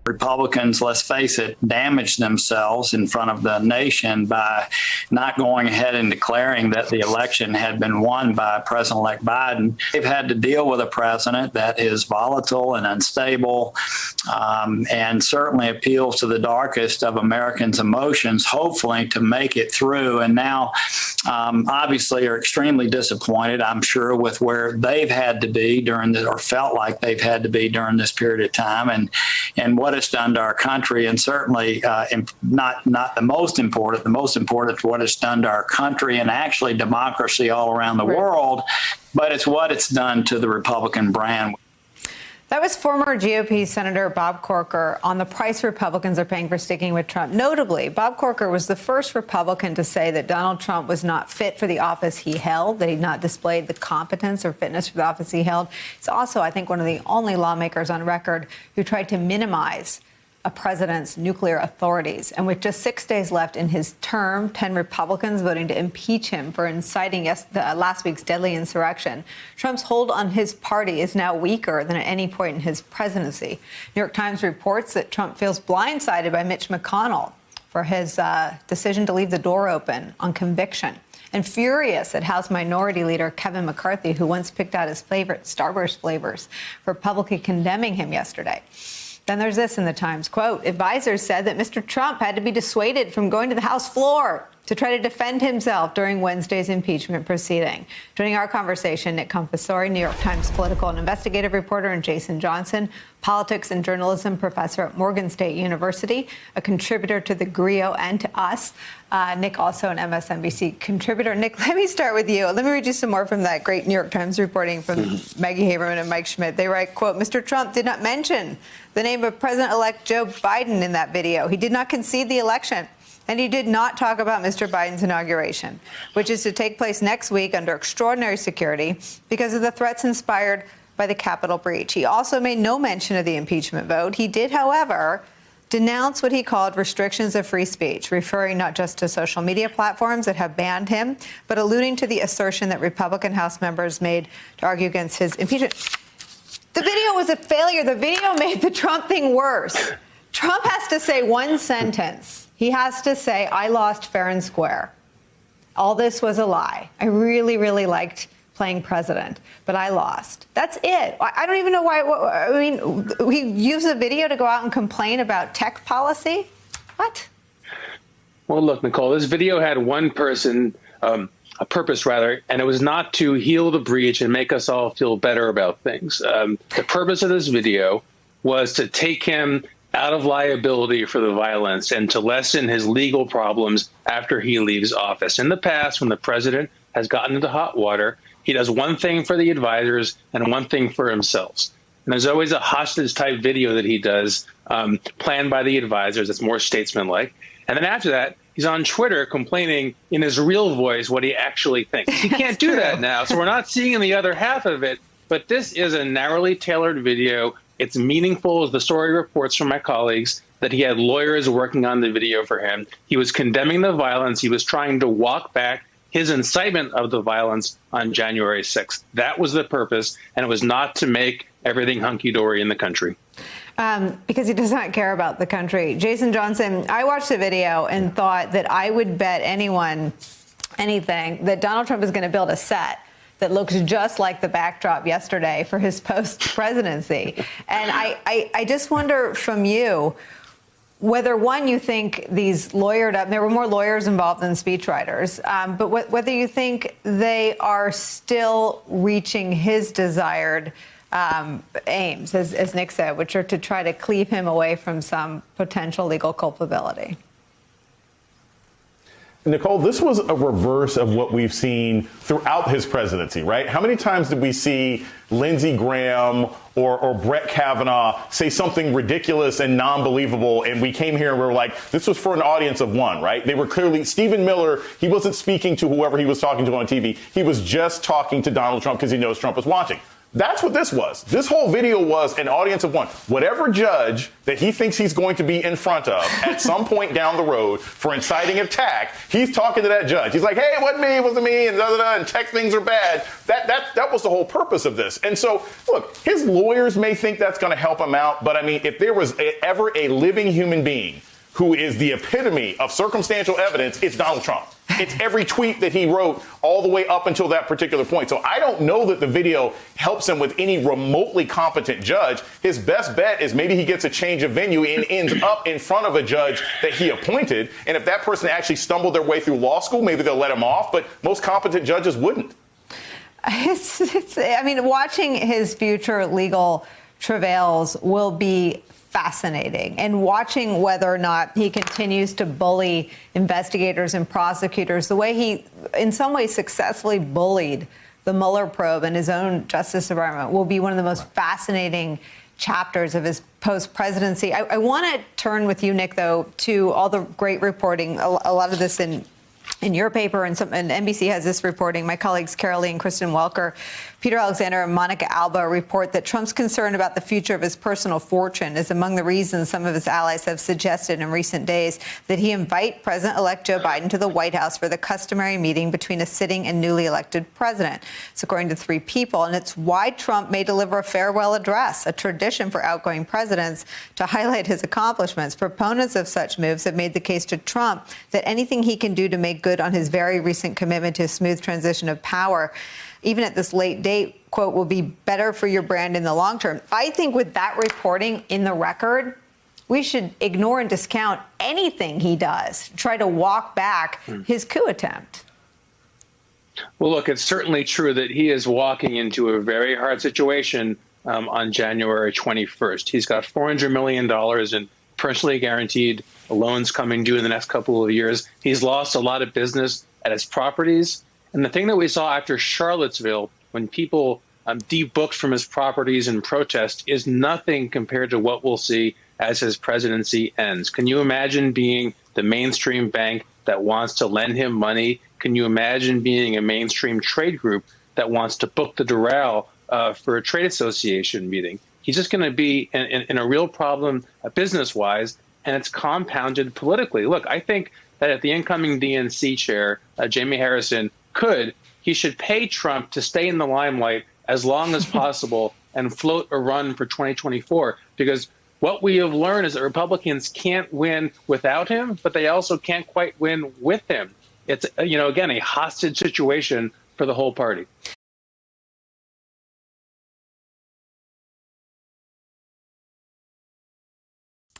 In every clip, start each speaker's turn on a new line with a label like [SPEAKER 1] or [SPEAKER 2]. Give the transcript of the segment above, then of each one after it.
[SPEAKER 1] Republicans, let's face it, damaged themselves in front of the nation by not going ahead and declaring that the election had been won by President-elect Biden. They've had to deal with a president that is volatile and unstable, and certainly appeals to the darkest of Americans' emotions, hopefully to make it through. And now, obviously, are extremely disappointed, I'm sure, with where they've had to be during the, or felt like they've had to be during this period of time, and what it's done to our country, and certainly not the most important. The most important is what it's done to our country and actually democracy all around the world, but it's what it's done to the Republican brand.
[SPEAKER 2] That was former GOP Senator Bob Corker on the price Republicans are paying for sticking with Trump. Notably, Bob Corker was the first Republican to say that Donald Trump was not fit for the office he held, that he'd not displayed the competence or fitness for the office he held. He's also, I think, one of the only lawmakers on record who tried to minimize a president's nuclear authorities. And with just 6 days left in his term, 10 Republicans voting to impeach him for inciting last week's deadly insurrection, Trump's hold on his party is now weaker than at any point in his presidency. New York Times reports that Trump feels blindsided by Mitch McConnell for his decision to leave the door open on conviction, and furious at House Minority Leader Kevin McCarthy, who once picked out his favorite Starburst flavors, for publicly condemning him yesterday. Then there's this in the Times, quote, advisors said that Mr. Trump had to be dissuaded from going to the House floor to try to defend himself during Wednesday's impeachment proceeding. Joining our conversation, Nick Confessore, New York Times political and investigative reporter, and Jason Johnson, politics and journalism professor at Morgan State University, a contributor to the Grio and to Us. Nick, also an MSNBC contributor. Nick, let me start with you. Let me read you some more from that great New York Times reporting from Maggie Haberman and Mike Schmidt. They write, quote, Mr. Trump did not mention the name of President-elect Joe Biden in that video. He did not concede the election. And he did not talk about Mr. Biden's inauguration, which is to take place next week under extraordinary security because of the threats inspired by the Capitol breach. He also made no mention of the impeachment vote. He did, however, denounce what he called restrictions of free speech, referring not just to social media platforms that have banned him, but alluding to the assertion that Republican House members made to argue against his impeachment. The video was a failure. The video made the Trump thing worse. Trump has to say one sentence. He has to say, I lost fair and square. All this was a lie. I really, really liked playing president, but I lost. That's it. I don't even know why. I mean, we use a video to go out and complain about tech policy? What?
[SPEAKER 3] Well, look, Nicolle, this video had one person, a purpose rather, and it was not to heal the breach and make us all feel better about things. The purpose of this video was to take him out of liability for the violence and to lessen his legal problems after he leaves office. In the past, when the president has gotten into hot water, he does one thing for the advisors and one thing for himself. And there's always a hostage-type video that he does, planned by the advisors that's more statesmanlike. And then after that, he's on Twitter complaining in his real voice what he actually thinks. He can't do that now, so we're not seeing the other half of it. But this is a narrowly tailored video. It's meaningful, as the story reports from my colleagues, that he had lawyers working on the video for him. He was condemning the violence. He was trying to walk back his incitement of the violence on January 6th. That was the purpose, and it was not to make everything hunky-dory in the country.
[SPEAKER 2] Because he does not care about the country. Jason Johnson, I watched the video and thought that I would bet anyone anything that Donald Trump is going to build a set that looks just like the backdrop yesterday for his post-presidency. And I just wonder from you whether, one, you think these lawyered up, there were more lawyers involved than speechwriters, but whether you think they are still reaching his desired aims, as Nick said, which are to try to cleave him away from some potential legal culpability.
[SPEAKER 4] Nicolle, this was a reverse of what we've seen throughout his presidency, right? How many times did we see Lindsey Graham or Brett Kavanaugh say something ridiculous and non-believable, and we came here and we were like, this was for an audience of one, right? They were clearly, Stephen Miller, he wasn't speaking to whoever he was talking to on TV. He was just talking to Donald Trump because he knows Trump was watching. That's what this was. This whole video was an audience of one. Whatever judge that he thinks he's going to be in front of at some point down the road for inciting attack, he's talking to that judge. He's like, hey, it wasn't me, it wasn't me, and da-da-da, and tech things are bad. That was the whole purpose of this. And so, look, his lawyers may think that's going to help him out, but I mean, if there was ever a living human being who is the epitome of circumstantial evidence, it's Donald Trump. It's every tweet that he wrote all the way up until that particular point. So I don't know that the video helps him with any remotely competent judge. His best bet is maybe he gets a change of venue and ends up in front of a judge that he appointed. And if that person actually stumbled their way through law school, maybe they'll let him off. But most competent judges wouldn't.
[SPEAKER 2] I mean, watching his future legal travails will be fascinating, and watching whether or not he continues to bully investigators and prosecutors the way he, in some ways, successfully bullied the Mueller probe and his own Justice Department will be one of the most fascinating chapters of his post-presidency. I want to turn with you, Nick, though, to all the great reporting, a lot of this in your paper, and NBC has this reporting. My colleagues Carol Lee and Kristen Welker, Peter Alexander and Monica Alba report that Trump's concern about the future of his personal fortune is among the reasons some of his allies have suggested in recent days that he invite President-elect Joe Biden to the White House for the customary meeting between a sitting and newly elected president. It's according to 3 people, and it's why Trump may deliver a farewell address, a tradition for outgoing presidents, to highlight his accomplishments. Proponents of such moves have made the case to Trump that anything he can do to make good on his very recent commitment to a smooth transition of power, even at this late date, quote, will be better for your brand in the long term. I think with that reporting in the record, we should ignore and discount anything he does to try to walk back his coup attempt.
[SPEAKER 3] Well, look, it's certainly true that he is walking into a very hard situation on January 21st. He's got $400 million in personally guaranteed loans coming due in the next couple of years. He's lost a lot of business at his properties. And the thing that we saw after Charlottesville, when people debooked from his properties in protest, is nothing compared to what we'll see as his presidency ends. Can you imagine being the mainstream bank that wants to lend him money? Can you imagine being a mainstream trade group that wants to book the Doral for a trade association meeting? He's just going to be in a real problem business-wise, and it's compounded politically. Look, I think that if the incoming DNC chair, Jamie Harrison, he should pay Trump to stay in the limelight as long as possible and float a run for 2024. Because what we have learned is that Republicans can't win without him, but they also can't quite win with him. It's, again, a hostage situation for the whole party.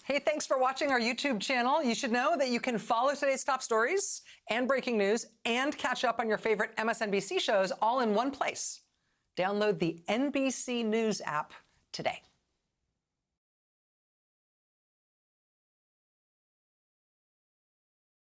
[SPEAKER 5] Hey, thanks for watching our YouTube channel. You should know that you can follow today's top stories and breaking news and catch up on your favorite MSNBC shows all in one place. Download the NBC News app today.